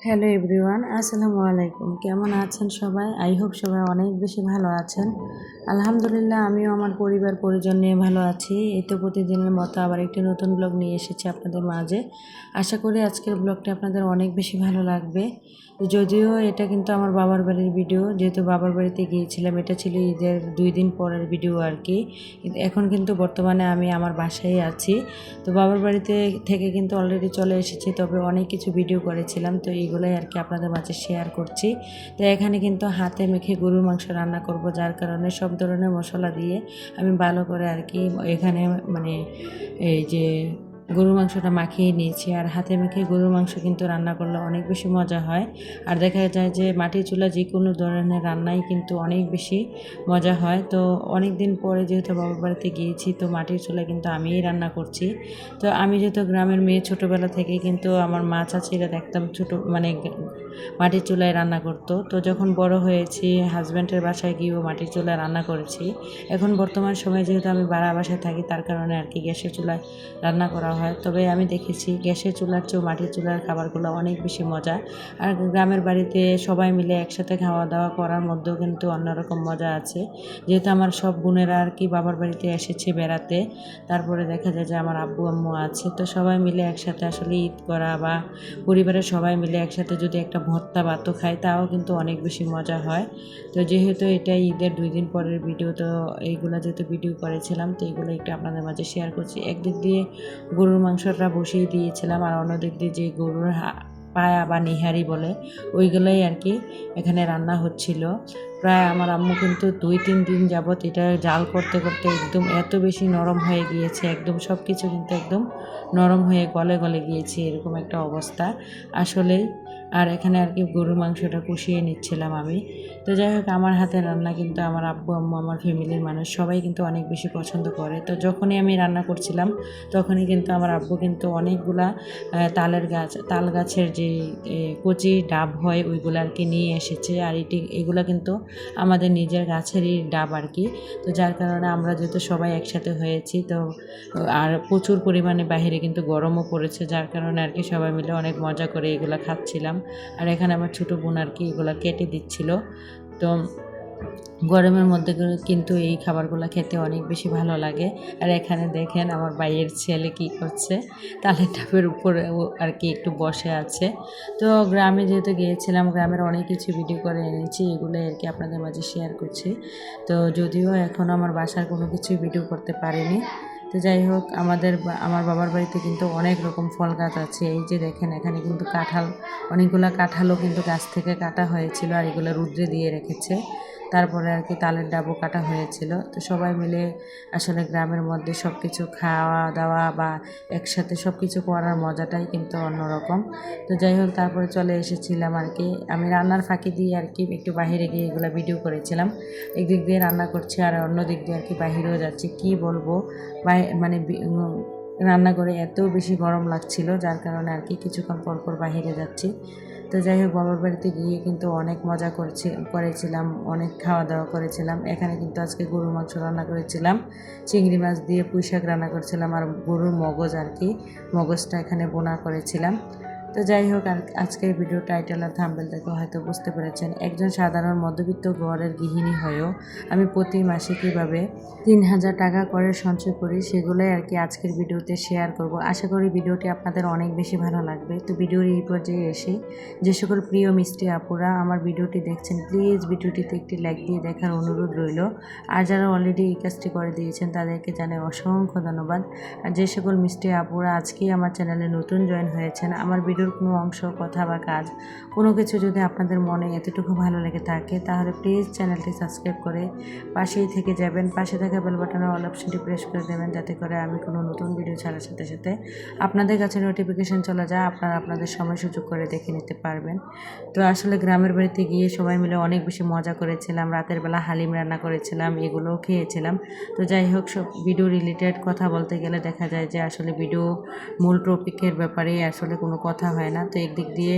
Hello everyone, আসসালামু আলাইকুম। কেমন আছেন সবাই? আই হোপ সবাই অনেক বেশি ভালো আছেন। আলহামদুলিল্লাহ, আমিও আমার পরিবার পরিজন নিয়ে ভালো আছি। এই তো প্রতিদিনের মতো আবার একটি নতুন ব্লগ নিয়ে এসেছি আপনাদের মাঝে। আশা করি আজকের ব্লগটা আপনাদের অনেক বেশি ভালো লাগবে। যদিও এটা কিন্তু আমার বাবার বাড়ির ভিডিও, যেহেতু বাবার বাড়িতে গিয়েছিলাম, এটা ছিল ঈদের 2 দিন পরের ভিডিও আর কি। এখন কিন্তু বর্তমানে আমি আমার বাসায় আছি। তো বাবার বাড়িতে থেকে কিন্তু অলরেডি চলে এসেছি, তবে অনেক কিছু ভিডিও করেছিলাম, তো এইগুলোই আর কি আপনাদের মাঝে শেয়ার করছি। তো এখানে কিন্তু হাতে মেখে গরুর মাংস রান্না করব, যার কারণে সব ধরনের মশলা দিয়ে আমি ভালো করে আর কি এখানে মানে এই যে গরুর মাংসটা মাখিয়ে নিয়েছি। আর হাতে মেখে গরুর মাংস কিন্তু রান্না করলে অনেক বেশি মজা হয়। আর দেখা যায় যে মাটির চুলা যে কোনো ধরনের রান্নাই কিন্তু অনেক বেশি মজা হয়। তো অনেক দিন পরে যেহেতু বাবার বাড়িতে গিয়েছি, তো মাটির চুলায় কিন্তু আমিই রান্না করছি। তো আমি যেহেতু গ্রামের মেয়ে, ছোটোবেলা থেকেই কিন্তু আমার মা চাচিরা দেখতাম ছোটো মাটির চুলায় রান্না করতো। তো যখন বড় হয়েছি, হাজব্যান্ডের বাসায় গিয়েও মাটির চুলায় রান্না করেছি। এখন বর্তমান সময়ে যেহেতু আমি ভাড়া বাসায় থাকি, তার কারণে আর কি গ্যাসের চুলায় রান্না করা হয়। তবে আমি দেখেছি গ্যাসের চুলার চেয়েও মাটির চুলার খাবারগুলো অনেক বেশি মজা। আর গ্রামের বাড়িতে সবাই মিলে একসাথে খাওয়া দাওয়া করার মধ্যেও কিন্তু অন্যরকম মজা আছে। যেহেতু আমার সব বোনেরা আর কি বাবার বাড়িতে এসেছে বেড়াতে, তারপরে দেখা যায় যে আমার আব্বু আম্মু আছে, তো সবাই মিলে একসাথে আসলে ঈদ করা বা পরিবারের সবাই মিলে একসাথে যদি একটা ভর্তা ভাতও খাই, তাও কিন্তু অনেক বেশি মজা হয়। তো যেহেতু এটা ঈদের 2 দিন পরের ভিডিও, তো এইগুলো যেহেতু ভিডিও করেছিলাম, তো এইগুলো একটু আপনাদের মাঝে শেয়ার করছি। একদিক দিয়ে গরুর মাংসটা বসিয়ে দিয়েছিলাম, আর অন্যদিক দিয়ে যে গরুর পায়া বা নিহারি বলে, ওইগুলোই আর কি এখানে রান্না হচ্ছিল। প্রায় আমার আম্মু কিন্তু 2-3 দিন যাবৎ এটা জাল করতে করতে একদম এত বেশি নরম হয়ে গিয়েছে, একদম সব কিছু কিন্তু একদম নরম হয়ে গলে গলে গিয়েছে, এরকম একটা অবস্থা আসলেই। আর এখানে আর কি গরুর মাংসটা কষিয়ে নিচ্ছিলাম আমি। তো যাই হোক, আমার হাতের রান্না কিন্তু আমার আব্বু আম্মু, আমার ফ্যামিলির মানুষ সবাই কিন্তু অনেক বেশি পছন্দ করে। তো যখনই আমি রান্না করছিলাম, তখনই কিন্তু আমার আব্বু কিন্তু অনেকগুলা তাল গাছের যে কচি ডাব হয়, ওইগুলো আর কি নিয়ে এসেছে। আর এগুলো কিন্তু আমাদের নিজের গাছেরই ডাব আর কি। তো যার কারণে আমরা যেহেতু সবাই একসাথে হয়েছি, তো আর প্রচুর পরিমাণে বাহিরে কিন্তু গরমও পড়েছে, যার কারণে আর কি সবাই মিলে অনেক মজা করে এগুলো খাচ্ছিলাম। আর এখানে আমার ছোটো বোন আর কি এগুলো কেটে দিচ্ছিল। তো গরমের মধ্যে কিন্তু এই খাবারগুলো খেতে অনেক বেশি ভালো লাগে। আর এখানে দেখেন আমার ভাইয়ের ছেলে কি করছে, তালের ডাবের উপরে ও আর কি একটু বসে আছে। তো গ্রামে যেহেতু গিয়েছিলাম, গ্রামের অনেক কিছু ভিডিও করে এনেছি, এগুলো আর কি আপনাদের মাঝে শেয়ার করছি। তো যদিও এখনও আমার বাসার কোনো কিছু ভিডিও করতে পারিনি। তো যাই হোক, আমার বাবার বাড়িতে কিন্তু অনেক রকম ফল গাছ আছে। এই যে দেখেন, এখানে কিন্তু অনেকগুলো কাঁঠালও কিন্তু গাছ থেকে কাটা হয়েছিল, আর এগুলো রুদ্রে দিয়ে রেখেছে। তারপরে আর কি তালের ডাবও কাটা হয়েছিল। তো সবাই মিলে আসলে গ্রামের মধ্যে সব কিছু খাওয়া দাওয়া বা একসাথে সব কিছু করার মজাটাই কিন্তু অন্যরকম। তো যাই হোক, তারপরে চলে এসেছিলাম আর কি আমি রান্নার ফাঁকি দিয়ে আর কি একটু বাহিরে গিয়ে এগুলো ভিডিও করেছিলাম। একদিক দিয়ে রান্না করছি, আর অন্য দিক দিয়ে আর কি বাহিরেও যাচ্ছি। কি বলবো, মানে রান্না করে এত বেশি গরম লাগছিল, যার কারণে আর কি কিছুক্ষণ পর পর বাহিরে যাচ্ছি। তো যাই হোক, বাবার বাড়িতে গিয়ে কিন্তু অনেক মজা করেছিলাম, অনেক খাওয়া দাওয়া করেছিলাম। এখানে কিন্তু আজকে গরুর মাংস রান্না করেছিলাম, চিংড়ি মাছ দিয়ে পুঁই শাক রান্না করেছিলাম, আর গরুর মগজ আর কি, মগজটা এখানে বোনা করেছিলাম। তো যাই হোক, আজকের ভিডিও টাইটেল আর থাম্বনেল দেখে হয়তো বুঝতে পেরেছেন, একজন সাধারণ মধ্যবিত্ত ঘরের গৃহিণী হয়েও আমি প্রতি মাসে কীভাবে 3,000 টাকা করে সঞ্চয় করি, সেগুলোই আর কি আজকের ভিডিওতে শেয়ার করব। আশা করি ভিডিওটি আপনাদের অনেক বেশি ভালো লাগবে। তো ভিডিওর এই পর্যায়ে এসে যে সকল প্রিয় মিষ্টি আপুরা আমার ভিডিওটি দেখছেন, প্লিজ ভিডিওটিতে একটি লাইক দিয়ে দেখার অনুরোধ রইল। আর যারা অলরেডি এই কাজটি করে দিয়েছেন, তাদেরকে জানাই অসংখ্য ধন্যবাদ। আর যে সকল মিষ্টি আপুরা আজকেই আমার চ্যানেলে নতুন জয়েন হয়েছেন, আমার ভিডিওর কোনো অংশ, কথা বা কাজ কোনো কিছু যদি আপনাদের মনে এতটুকু ভালো লেগে থাকে, তাহলে প্লিজ চ্যানেলটি সাবস্ক্রাইব করে পাশেই থেকে যাবেন। পাশে থাকা বেল বাটনের অল অপশনটি প্রেস করে দেবেন, যাতে করে আমি কোনো নতুন ভিডিও ছাড়ার সাথে সাথে আপনাদের কাছে নোটিফিকেশন চলে যায়, আপনারা আপনাদের সময় সুযোগ করে দেখে নিতে পারবেন। তো আসলে গ্রামের বাড়িতে গিয়ে সবাই মিলে অনেক বেশি মজা করেছিলাম। রাতের বেলা হালিম রান্না করেছিলাম, এগুলোও খেয়েছিলাম। তো যাই হোক, সব ভিডিও রিলেটেড কথা বলতে গেলে দেখা যায় যে আসলে ভিডিও মূল টপিকের ব্যাপারে আসলে কোনো কথা হয় না। তো একদিক দিয়ে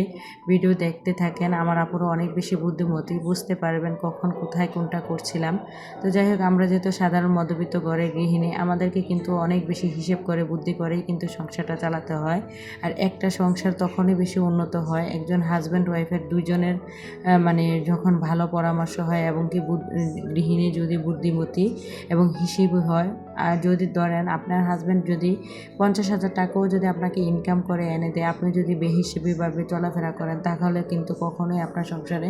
ভিডিও দেখতে থাকেন। আমার আপুরও অনেক বেশি বুদ্ধিমতী, বুঝতে পারবেন কখন কোথায় কোনটা করছিলাম। তো যাই হোক, আমরা যেহেতু সাধারণ মধ্যবিত্ত ঘরের গৃহিণী, আমাদেরকে কিন্তু অনেক বেশি হিসেব করে বুদ্ধি করেই কিন্তু সংসারটা চালাতে হয়। আর একটা সংসার তখনই বেশি উন্নত হয় একজন হাজব্যান্ড ওয়াইফের দুইজনের মানে যখন ভালো পরামর্শ হয় এবং কি গৃহিণী যদি বুদ্ধিমতী এবং হিসেবি হয়। আর যদি ধরেন আপনার হাজব্যান্ড যদি 50,000 টাকাও যদি আপনাকে ইনকাম করে এনে দেয়, আপনি যদি বেহিসেবিভাবে চলাফেরা করেন, তাহলে কিন্তু কখনোই আপনার সংসারে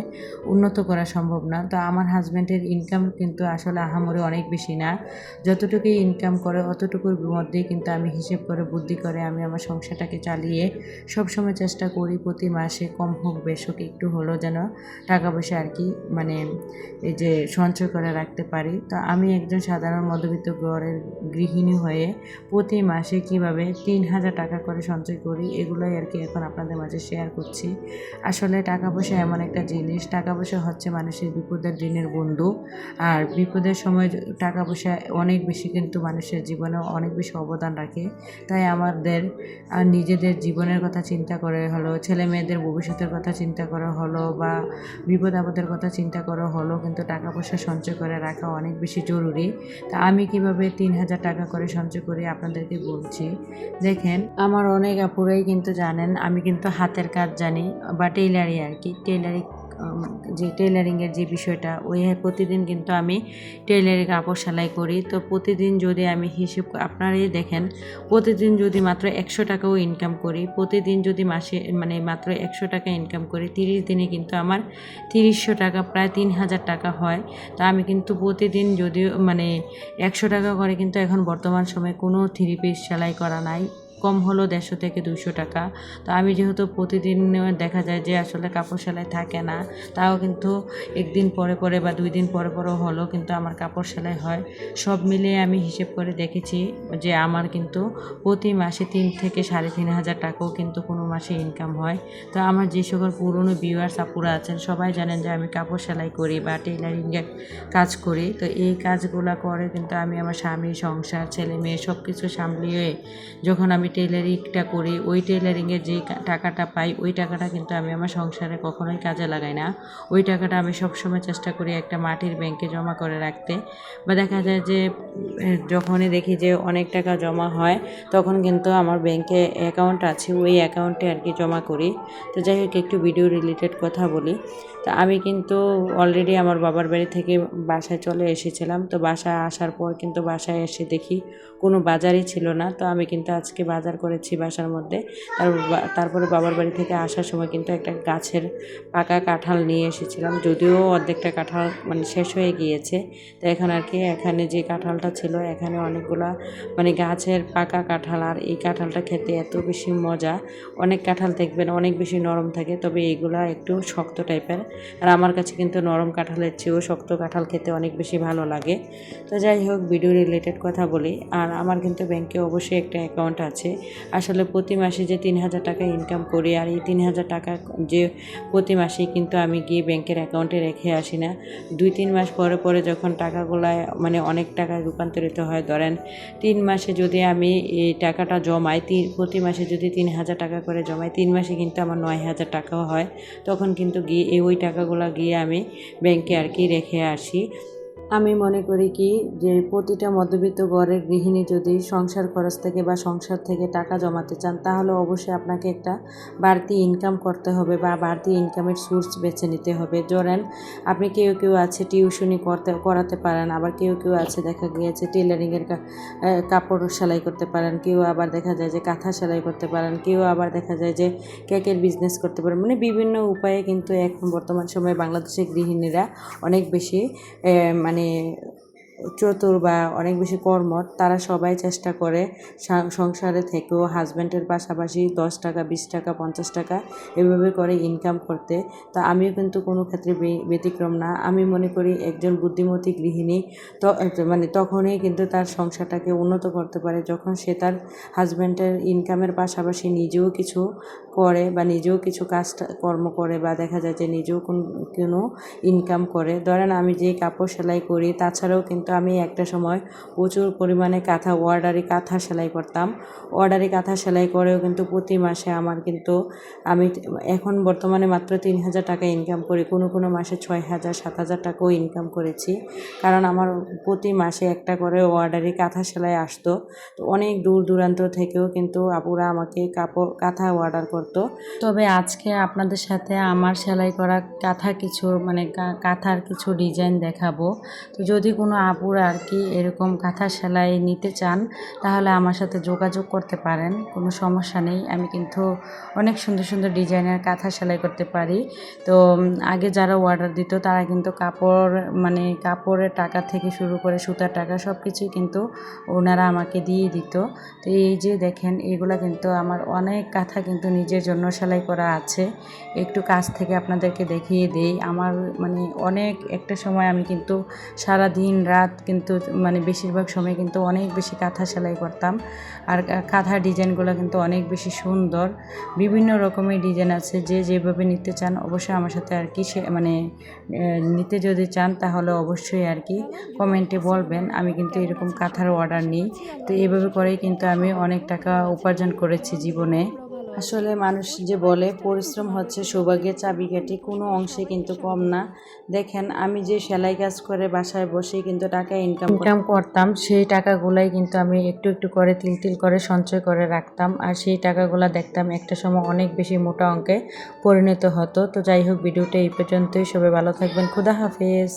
উন্নত করা সম্ভব না। তো আমার হাজব্যান্ডের ইনকাম কিন্তু আসলে আহামরি অনেক বেশি না, যতটুকুই ইনকাম করে অতটুকুর মধ্যেই কিন্তু আমি হিসেব করে বুদ্ধি করে আমি আমার সংসারটাকে চালিয়ে সবসময় চেষ্টা করি প্রতি মাসে কম হোক বেশ হোক একটু হলেও যেন টাকা পয়সা আর কি মানে এই যে সঞ্চয় করে রাখতে পারি। তো আমি একজন সাধারণ মধ্যবিত্ত ঘরের গৃহিণী হয়ে প্রতি মাসে কিভাবে 3,000 টাকা করে সঞ্চয় করি, এগুলোই আর কি এখন আপনাদের মাঝে শেয়ার করছি। আসলে টাকা পয়সা এমন একটা জিনিস, টাকা পয়সা হচ্ছে মানুষের বিপদের দিনের বন্ধু। আর বিপদের সময় টাকা পয়সা অনেক বেশি কিন্তু মানুষের জীবনে অনেক বেশি অবদান রাখে। তাই আমাদের নিজেদের জীবনের কথা চিন্তা করে হলো, ছেলে মেয়েদের ভবিষ্যতের কথা চিন্তা করা হলো, বা বিপদ আপদের কথা চিন্তা করা হলো, কিন্তু টাকা পয়সা সঞ্চয় করে রাখা অনেক বেশি জরুরি। তা আমি কিভাবে 3,000 টাকা করে সঞ্চয় করি আপনাদেরকে বলছি। দেখেন, আমার অনেক আপুরাই কিন্তু জানেন আমি কিন্তু হাতের কাজ জানি, বা টেইলারি আর কি, টেইলারি যে টেইলারিংয়ের যে বিষয়টা, ওই প্রতিদিন কিন্তু আমি টেইলারিং কাপড় সেলাই করি। তো প্রতিদিন যদি আমি হিসেব আপনারাই দেখেন, প্রতিদিন যদি মাত্র 100 টাকাও ইনকাম করি, প্রতিদিন যদি মাসে মানে মাত্র 100 টাকা ইনকাম করি, 30 দিনে কিন্তু আমার 300 টাকা প্রায় 3,000 টাকা হয়। তো আমি কিন্তু প্রতিদিন যদিও মানে 100 টাকা করে কিন্তু এখন বর্তমান সময়ে কোনো 3 পিস সেলাই করা নাই, কম হলো 150 থেকে 200 টাকা। তো আমি যেহেতু প্রতিদিন দেখা যায় যে আসলে কাপড় সেলাই থাকে না, তাও কিন্তু একদিন পরে পরে বা 2 দিন পরে পরেও হলেও কিন্তু আমার কাপড় সেলাই হয়। সব মিলিয়ে আমি হিসেব করে দেখেছি যে আমার কিন্তু প্রতি মাসে 3 থেকে 3,500 টাকাও কিন্তু কোনো মাসে ইনকাম হয়। তো আমার যে সকল পুরনো ভিউয়ার্স আপুরা আছেন সবাই জানেন যে আমি কাপড় সেলাই করি বা টেইলারিংয়ের কাজ করি। তো এই কাজগুলো করে কিন্তু আমি আমার স্বামী, সংসার, ছেলে মেয়ে সব কিছু সামলিয়ে যখন আমি টেইলারিংটা করি, ওই টেইলারিংয়ের যে টাকাটা পাই, ওই টাকাটা কিন্তু আমি আমার সংসারে কখনোই কাজে লাগাই না। ওই টাকাটা আমি সবসময় চেষ্টা করি একটা মাটির ব্যাংকে জমা করে রাখতে। বা দেখা যায় যে যখনই দেখি যে অনেক টাকা জমা হয়, তখন কিন্তু আমার ব্যাংকে অ্যাকাউন্ট আছে, ওই অ্যাকাউন্টে আর কি জমা করি। তো যাই হোক, একটু ভিডিও রিলেটেড কথা বলি। তো আমি কিন্তু অলরেডি আমার বাবার বাড়ি থেকে বাসায় চলে এসেছিলাম। তো বাসায় আসার পর কিন্তু বাসায় এসে দেখি কোনো বাজারই ছিল না। তো আমি কিন্তু আজকে বাজার করেছি বাসার মধ্যে। তারপরে বাবার বাড়ি থেকে আসার সময় কিন্তু একটা গাছের পাকা কাঁঠাল নিয়ে এসেছিলাম, যদিও অর্ধেকটা কাঁঠাল মানে শেষ হয়ে গিয়েছে। তো এখন আর কি এখানে যে কাঁঠালটা ছিল, এখানে অনেকগুলা মানে গাছের পাকা কাঁঠাল। আর এই কাঁঠালটা খেতে এত বেশি মজা। অনেক কাঁঠাল দেখবেন অনেক বেশি নরম থাকে, তবে এইগুলা একটু শক্ত টাইপের। আর আমার কাছে কিন্তু নরম কাঁঠালের চেয়েও শক্ত কাঁঠাল খেতে অনেক বেশি ভালো লাগে। তো যাই হোক, ভিডিও রিলেটেড কথা বলি। আর আমার কিন্তু ব্যাংকে অবশ্যই একটা অ্যাকাউন্ট আছে। আসলে প্রতি মাসে যে 3,000 টাকা ইনকাম করি, আর এই 3,000 টাকা যে প্রতি মাসেই কিন্তু আমি গিয়ে ব্যাংকের অ্যাকাউন্টে রেখে আসি না। 2-3 মাস পরে পরে যখন টাকাগুলো মানে অনেক টাকায় রূপান্তরিত হয়, ধরেন 3 মাসে যদি আমি এই টাকাটা জমাই, প্রতি মাসে যদি 3,000 টাকা করে জমাই, 3 মাসে কিন্তু আমার 9,000 টাকাও হয়। তখন কিন্তু গিয়ে ওই টাকাগুলো গিয়ে আমি ব্যাংকে আর কি রেখে আসি। আমি মনে করি কি যে প্রতিটা মধ্যবিত্ত ঘরের গৃহিণী যদি সংসার খরচ থেকে বা সংসার থেকে টাকা জমাতে চান, তাহলে অবশ্যই আপনাকে একটা বাড়তি ইনকাম করতে হবে বা বাড়তি ইনকামের সোর্স বেছে নিতে হবে। ধরেন আপনি কেউ কেউ আছে টিউশনি করাতে পারেন, আবার কেউ কেউ আছে দেখা গিয়েছে টেলারিংয়ের কাপড় সেলাই করতে পারেন, কেউ আবার দেখা যায় যে কাঁথা সেলাই করতে পারেন, কেউ আবার দেখা যায় যে কেকের বিজনেস করতে পারেন। মানে বিভিন্ন উপায়ে কিন্তু এখন বর্তমান সময়ে বাংলাদেশের গৃহিণীরা অনেক বেশি মানে চতুর বা অনেক বেশি কর্মঠ। তারা সবাই চেষ্টা করে সংসারে থেকেও হাজব্যান্ডের পাশাপাশি 10 টাকা, 20 টাকা, 50 টাকা এভাবে করে ইনকাম করতে। তো আমিও কিন্তু কোনো ক্ষেত্রে ব্যতিক্রম না। আমি মনে করি একজন বুদ্ধিমতী গৃহিণী তো মানে তখনই কিন্তু তার সংসারটাকে উন্নত করতে পারে, যখন সে তার হাজব্যান্ডের ইনকামের পাশাপাশি নিজেও কিছু করে বা নিজেও কিছু কর্ম করে, বা দেখা যায় যে নিজেও কোনো ইনকাম করে। ধরেন আমি যে কাপড় সেলাই করি, তাছাড়াও কিন্তু কিন্তু আমি একটা সময় প্রচুর পরিমাণে অর্ডারি কাঁথা সেলাই করতাম। অর্ডারি কাঁথা সেলাই করেও কিন্তু প্রতি মাসে আমার কিন্তু আমি এখন বর্তমানে মাত্র 3,000 টাকা ইনকাম করি, কোনো মাসে 6,000 7,000 টাকাও ইনকাম করেছি। কারণ আমার প্রতি মাসে একটা করে অর্ডারি কাঁথা সেলাই আসতো। তো অনেক দূর দূরান্ত থেকেও কিন্তু আপুরা আমাকে কাঁথা অর্ডার করতো। তবে আজকে আপনাদের সাথে আমার সেলাই করা কাঁথা কিছু কাঁথার কিছু ডিজাইন দেখাবো। তো যদি কোনো আপুরা আর কি এরকম কাঁথা সেলাই নিতে চান তাহলে আমার সাথে যোগাযোগ করতে পারেন, কোনো সমস্যা নেই। আমি কিন্তু অনেক সুন্দর সুন্দর ডিজাইনের কাঁথা সেলাই করতে পারি। তো আগে যারা অর্ডার দিত তারা কিন্তু কাপড়ের টাকা থেকে শুরু করে সুতার টাকা সব কিছুই কিন্তু ওনারা আমাকে দিয়ে দিত। তো এই যে দেখেন, এগুলা কিন্তু আমার অনেক কাঁথা কিন্তু নিজের জন্য সেলাই করা আছে। একটু কাছ থেকে আপনাদেরকে দেখিয়ে দেই। আমার অনেক একটা সময় আমি কিন্তু সারা দিন রাত কিন্তু বেশিরভাগ সময় কিন্তু অনেক বেশি কাঁথা সেলাই করতাম। আর কাঁথার ডিজাইনগুলো কিন্তু অনেক বেশি সুন্দর, বিভিন্ন রকমের ডিজাইন আছে। যে যেভাবে নিতে চান অবশ্যই আমার সাথে আর কি নিতে যদি চান তাহলে অবশ্যই আর কি কমেন্টে বলবেন। আমি কিন্তু এরকম কাঁথার অর্ডার নিই। তো এইভাবে করেই কিন্তু আমি অনেক টাকা উপার্জন করেছি জীবনে। আসলে মানুষ যে বলে পরিশ্রম হচ্ছে সৌভাগ্যের চাবিকাঠি, কোনো অংশে কিন্তু কম না। দেখেন, আমি যে সেলাই কাজ করে বাসায় বসে কিন্তু টাকা ইনকাম করতাম, সেই টাকাগুলাই কিন্তু আমি একটু একটু করে তিল করে সঞ্চয় করে রাখতাম। আর সেই টাকাগুলা দেখতাম একটা সময় অনেক বেশি মোটা অঙ্কে পরিণত হতো। তো যাই হোক, ভিডিওটা এই পর্যন্তই। সবাই ভালো থাকবেন। খুদা হাফেজ।